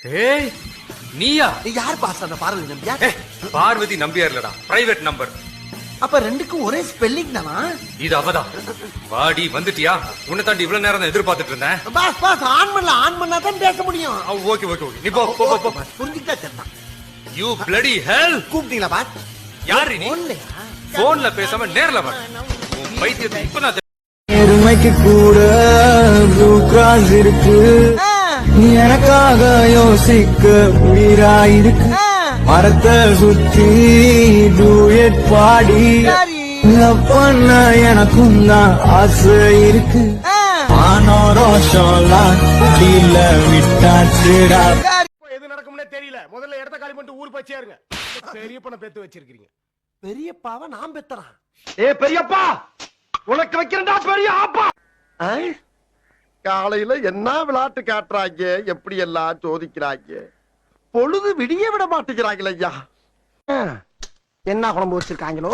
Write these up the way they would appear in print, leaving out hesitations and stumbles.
ஏய் நீயா? நீ யார் பாஸ் அந்த பார்வதி நம்பியா? பார்வதி நம்பியார் இல்லடா, பிரைவேட் நம்பர். அப்ப ரெண்டுக்கும் ஒரே ஸ்பெல்லிங் தானா? இது அவதான். வாடி வந்துட்டியா? உன்னை தாண்டி இவ்வளவு நேரம் தான் எதிர்பார்த்துட்டு இருந்தேன். பாஸ் பாஸ் ஆன் பண்ணா தான் பேச முடியும். ஓகே ஓகே ஓகே, நீ போ போ போ. புரிஞ்சுக்கிட்டா சரிதான். யூ பிளடி ஹெல். கூப்பிட்டீங்களா பாஸ்? யாரு நீ? போன்லயா? போன்ல பேசாம நேர்ல வா. உன் பைத்தியத்தை இப்பதான் எருமைக்கு கூட ப்ளூ கிராஸ் இருக்கு, நீ எனக்காக யோசிக்க உயிராயிருக்கு. மரத்தை சுத்தி டூயட் பாடி லவ் பண்ண எனக்கும் தான் ஆசை இருக்கு. ஆனோ ரோஷம்லாம் டீல விட்டாச்சுடா. எது நடக்கும்னே தெரியல. முதல்ல இடத்த காலி பண்ணிட்டு ஊர் போய் சேருங்க. பெரிய பண பெத்து வச்சிருக்கீங்க. பெரியப்பாவை நான் பெத்தறான். ஏ பெரியப்பா, உனக்கு வைக்கிறேன்டா பெரிய ஆப்பா. காலையில என்ன விளையாட்டு காட்டுறாங்க, எப்படி எல்லாம் சோதிக்கிறாங்க. பொழுது விடிய விட மாட்டேங்கிறாங்களே ஐயா. என்ன குழம்பு வச்சிருக்காங்களோ?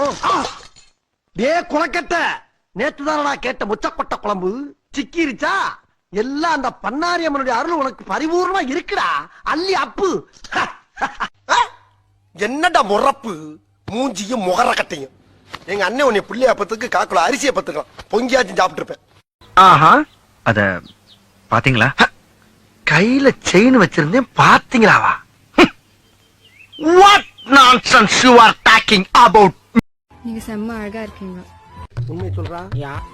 டே குளக்கட்ட, நேத்து தானடா கேட்ட முச்சக்கொட்டை குழம்பு சிக்கிருச்சா? எல்லாம் அந்த பன்னாரி அம்மனுடைய அருள் உனக்கு பரிபூர்ணமா இருக்குடா. அள்ளி அப்பு. என்னடா முறப்பு மூஞ்சியும் முகர கட்டையும். எங்க அண்ணன் உன்னை புள்ளியா பத்துக்கு காக்குல அரிசியை பத்துக்கலாம், பொங்கியாச்சும் சாப்பிட்டு இருப்பேன். ஆஹா, அத பாத்தீங்களா? கையில செயின் வச்சிருந்தேன், பாத்தீங்களாவா? What nonsense you are talking about? நீங்க செம்ம அழகா இருக்கீங்க. உண்மை சொல்றா?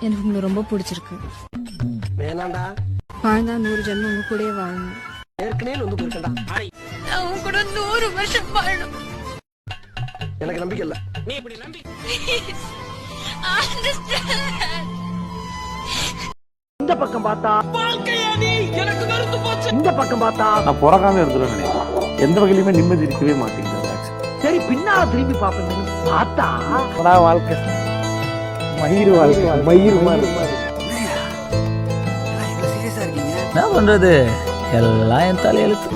எனக்கு உங்களை ரொம்ப பிடிச்சிருக்கு. வேணாண்டா, வாழ்ந்தா 100 ஜென்மம் உங்க கூடயே வாழணும். ஏற்கனவே வந்து போயிருக்கேன்டா. நான் உங்க கூட 100 வருஷம் வாழணும். எனக்கு நம்பிக்கை இல்ல. இந்த பக்கம் பார்த்தா இந்த பக்கம் பார்த்தா நான் பிறக்காம இருந்துருவேன் நினைக்கிறேன். எந்த வகையிலுமே நிம்மதி இருக்கவே மாட்டேங்குது. சரி, பின்னால திரும்பி பாப்பேன் பார்த்தா வாழ்க்கை மயிர் வாழ்க்கை, மயிர் என்ன பண்றது, எல்லாம் என் தலையெழுத்து.